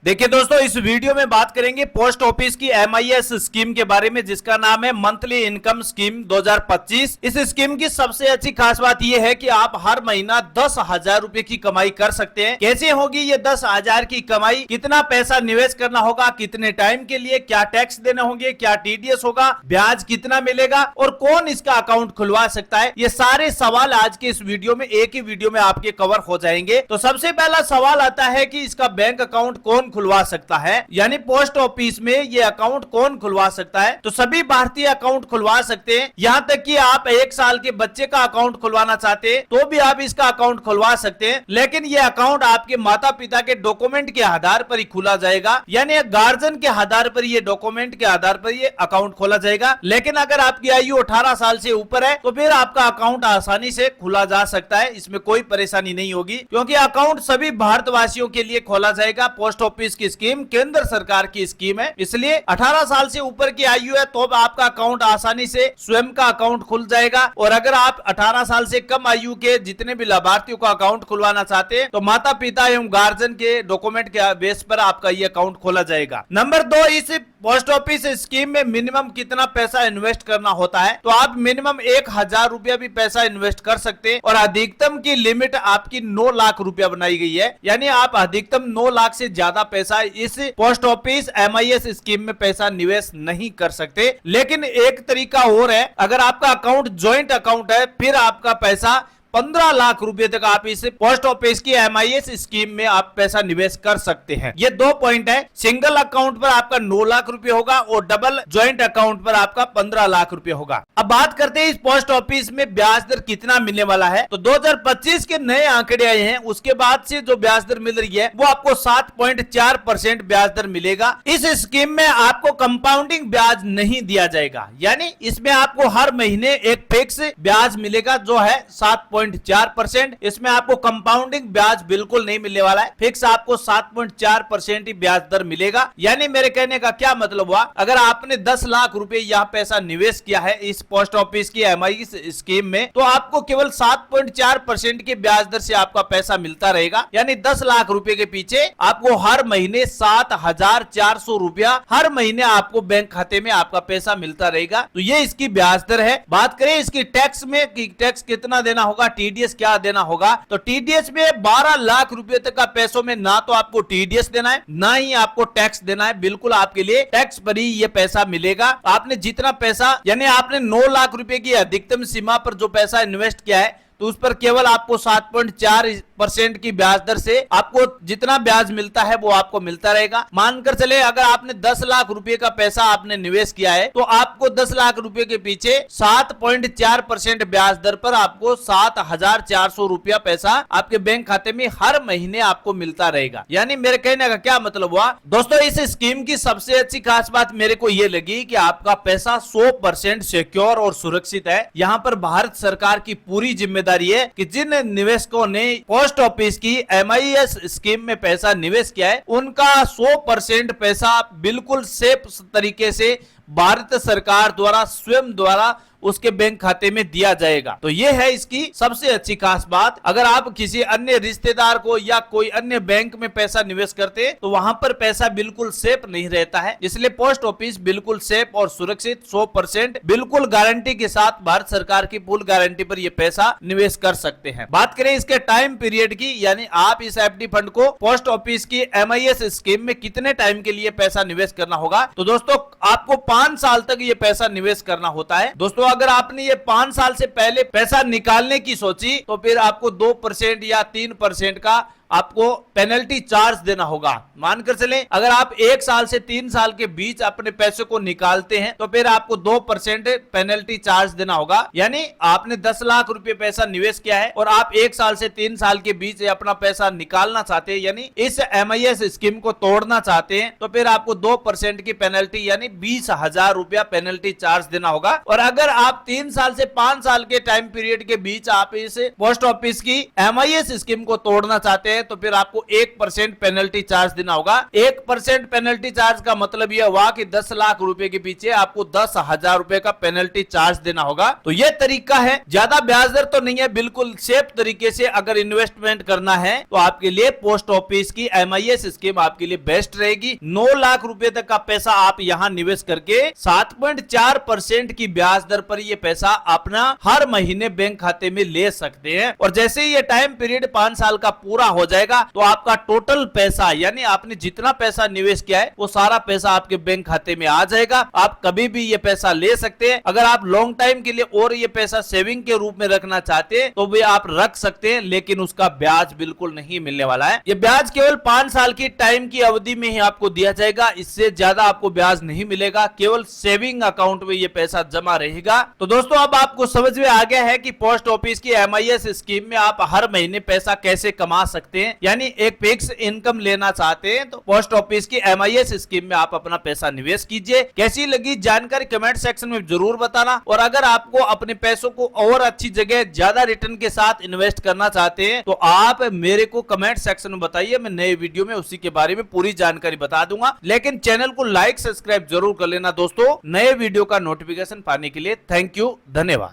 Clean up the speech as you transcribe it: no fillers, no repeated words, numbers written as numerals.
देखिए दोस्तों, इस वीडियो में बात करेंगे पोस्ट ऑफिस की MIS स्कीम के बारे में, जिसका नाम है मंथली इनकम स्कीम 2025। इस स्कीम की सबसे अच्छी खास बात यह है कि आप हर महीना 10,000 रुपए की कमाई कर सकते हैं। कैसे होगी ये 10,000 की कमाई, कितना पैसा निवेश करना होगा, कितने टाइम के लिए, क्या टैक्स देने होंगे, क्या TDS होगा, ब्याज कितना मिलेगा और कौन इसका अकाउंट खुलवा सकता है, ये सारे सवाल आज के इस वीडियो में एक ही वीडियो में आपके कवर हो जाएंगे। तो सबसे पहला सवाल आता है कि इसका बैंक अकाउंट कौन खुलवा सकता है, यानी पोस्ट ऑफिस में ये अकाउंट कौन खुलवा सकता है। तो सभी भारतीय अकाउंट खुलवा सकते हैं, यहां तक कि आप 1 साल के बच्चे का अकाउंट खुलवाना चाहते हैं तो भी आप इसका अकाउंट खुलवा सकते हैं। लेकिन ये अकाउंट आपके माता पिता के डॉक्यूमेंट के आधार पर ही खुला जाएगा, यानी गार्जियन के आधार पर, ये डॉक्यूमेंट के आधार पर ये अकाउंट खोला जाएगा। लेकिन अगर आपकी आयु 18 साल से ऊपर है तो फिर आपका अकाउंट आसानी से खुला जा सकता है, इसमें कोई परेशानी नहीं होगी, क्योंकि अकाउंट सभी भारतवासियों के लिए खोला जाएगा। पोस्ट ऑफिस की स्कीम केंद्र सरकार की स्कीम है, इसलिए 18 साल से ऊपर की आयु है तो आपका अकाउंट आसानी से स्वयं का अकाउंट खुल जाएगा। और अगर आप 18 साल से कम आयु के जितने भी लाभार्थियों का अकाउंट खुलवाना चाहते हैं तो माता पिता एवं गार्जियन के डॉक्यूमेंट के बेस पर आपका ये अकाउंट खोला जाएगा। नंबर 2, इस पोस्ट ऑफिस स्कीम में मिनिमम कितना पैसा इन्वेस्ट करना होता है। तो आप मिनिमम 1,000 रुपया भी पैसा इन्वेस्ट कर सकते हैं और अधिकतम की लिमिट आपकी 9 लाख रुपया बनाई गई है, यानी आप अधिकतम 9 लाख से ज्यादा पैसा इस पोस्ट ऑफिस MIS स्कीम में पैसा निवेश नहीं कर सकते। लेकिन एक तरीका और है, अगर आपका अकाउंट ज्वाइंट अकाउंट है फिर आपका पैसा 15 लाख रुपए तक आप इस पोस्ट ऑफिस की MIS स्कीम में आप पैसा निवेश कर सकते हैं। ये 2 पॉइंट है, सिंगल अकाउंट पर आपका 9 लाख रुपए होगा और डबल ज्वाइंट अकाउंट पर आपका 15 लाख रुपए होगा। अब बात करते हैं इस पोस्ट ऑफिस में ब्याज दर कितना मिलने वाला है। तो 2025 के नए आंकड़े आए हैं, उसके बाद से जो ब्याज दर मिल रही है वो आपको 7.4% ब्याज दर मिलेगा। इस स्कीम में आपको कंपाउंडिंग ब्याज नहीं दिया जाएगा, यानी इसमें आपको हर महीने एक फिक्स ब्याज मिलेगा जो है 7.4%। इसमें आपको कंपाउंडिंग ब्याज बिल्कुल नहीं मिलने वाला है, फिक्स आपको 7.4% ही ब्याज दर मिलेगा। यानी मेरे कहने का क्या मतलब हुआ, अगर आपने 10 लाख रुपए यहाँ पैसा निवेश किया है इस पोस्ट ऑफिस की MIS स्कीम में तो आपको केवल 7.4% की ब्याज दर से आपका पैसा मिलता रहेगा। यानी 10 लाख रुपए के पीछे आपको हर महीने 7,400 रुपया हर महीने आपको बैंक खाते में आपका पैसा मिलता रहेगा। तो ये इसकी ब्याज दर है। बात करें इसकी टैक्स में कि टैक्स कितना देना होगा, TDS क्या देना होगा, तो TDS में 12 लाख रुपए तक का पैसों में ना तो आपको TDS देना है ना ही आपको टैक्स देना है, बिल्कुल आपके लिए टैक्स पर ही ये पैसा मिलेगा। आपने जितना पैसा, यानी आपने 9 लाख रुपए की अधिकतम सीमा पर जो पैसा इन्वेस्ट किया है तो उस पर केवल आपको 7.4% की ब्याज दर से आपको जितना ब्याज मिलता है वो आपको मिलता रहेगा। मानकर चले अगर आपने 10 लाख रुपए का पैसा आपने निवेश किया है तो आपको 10 लाख रुपए के पीछे 7.4% ब्याज दर पर आपको 7,400 रुपया पैसा आपके बैंक खाते में हर महीने आपको मिलता रहेगा। यानी मेरे कहने का क्या मतलब हुआ दोस्तों, इस स्कीम की सबसे अच्छी खास बात मेरे को ये लगी कि आपका पैसा 100% सिक्योर और सुरक्षित है। यहाँ पर भारत सरकार की पूरी जिम्मेदारी है कि जिन निवेशकों ने पोस्ट ऑफिस की MIS स्कीम में पैसा निवेश किया है उनका 100% पैसा बिल्कुल सेफ तरीके से भारत सरकार द्वारा स्वयं द्वारा उसके बैंक खाते में दिया जाएगा। तो ये है इसकी सबसे अच्छी खास बात। अगर आप किसी अन्य रिश्तेदार को या कोई अन्य बैंक में पैसा निवेश करते हैं तो वहां पर पैसा बिल्कुल सेफ नहीं रहता है, इसलिए पोस्ट ऑफिस बिल्कुल सेफ और सुरक्षित 100% बिल्कुल गारंटी के साथ भारत सरकार की फुल गारंटी पर यह पैसा निवेश कर सकते हैं। बात करें इसके टाइम पीरियड की, यानी आप इस FD फंड को पोस्ट ऑफिस की MIS स्कीम में कितने टाइम के लिए पैसा निवेश करना होगा। तो दोस्तों आपको 5 साल तक ये पैसा निवेश करना होता है। दोस्तों अगर आपने ये 5 साल से पहले पैसा निकालने की सोची तो फिर आपको 2% या 3% का आपको पेनल्टी चार्ज देना होगा। मानकर चले अगर आप 1 साल से 3 साल के बीच अपने पैसे को निकालते हैं तो फिर आपको 2% पेनल्टी चार्ज देना होगा। यानी आपने 10 लाख रुपए पैसा निवेश किया है और आप 1 साल से 3 साल के बीच अपना पैसा निकालना चाहते हैं, यानी इस MIS स्कीम को तोड़ना चाहते हैं तो फिर आपको 2% की पेनल्टी यानी 20,000 रुपया पेनल्टी चार्ज देना होगा। और अगर आप 3 साल से 5 साल के टाइम पीरियड के बीच आप इस पोस्ट ऑफिस की MIS स्कीम को तोड़ना चाहते हैं हैं तो फिर आपको 1% पेनल्टी चार्ज देना होगा। 1% पेनल्टी चार्ज का मतलब यह हुआ कि 10 लाख रुपए के पीछे आपको 10,000 रुपए का पेनल्टी चार्ज देना होगा। तो यह तरीका है, ज्यादा ब्याज दर तो नहीं है, बिल्कुल सेफ तरीके से अगर इन्वेस्टमेंट करना है तो आपके लिए पोस्ट ऑफिस की MIS स्कीम आपके लिए बेस्ट रहेगी। 9 लाख रुपए तक का पैसा आप यहां निवेश करके 7.4% की ब्याज दर पर यह पैसा अपना हर महीने बैंक खाते में ले सकते हैं। और जैसे ही ये टाइम पीरियड 5 साल का पूरा हो जाएगा तो आपका टोटल पैसा यानी आपने जितना पैसा निवेश किया है वो सारा पैसा आपके बैंक खाते में आ जाएगा। आप कभी भी ये पैसा ले सकते हैं। अगर आप लॉन्ग टाइम के लिए और ये पैसा सेविंग के रूप में रखना चाहते हैं तो भी आप रख सकते हैं, लेकिन उसका ब्याज बिल्कुल नहीं मिलने वाला है। ये ब्याज केवल 5 साल की टाइम की अवधि में ही आपको दिया जाएगा, इससे ज्यादा आपको ब्याज नहीं मिलेगा। केवल सेविंग अकाउंट में ये पैसा जमा रहेगा। तो दोस्तों अब आपको समझ में आ गया है कि पोस्ट ऑफिस की MIS स्कीम में आप हर महीने पैसा कैसे कमा सकते हैं। यानी एक फिक्स इनकम लेना चाहते हैं तो पोस्ट ऑफिस की MIS स्कीम में आप अपना पैसा निवेश कीजिए। कैसी लगी जानकारी कमेंट सेक्शन में जरूर बताना। और अगर आपको अपने पैसों को और अच्छी जगह ज्यादा रिटर्न के साथ इन्वेस्ट करना चाहते हैं तो आप मेरे को कमेंट सेक्शन में बताइए, मैं नए वीडियो में उसी के बारे में पूरी जानकारी बता दूंगा। लेकिन चैनल को लाइक सब्सक्राइब जरूर कर लेना दोस्तों, नए वीडियो का नोटिफिकेशन पाने के लिए। थैंक यू, धन्यवाद।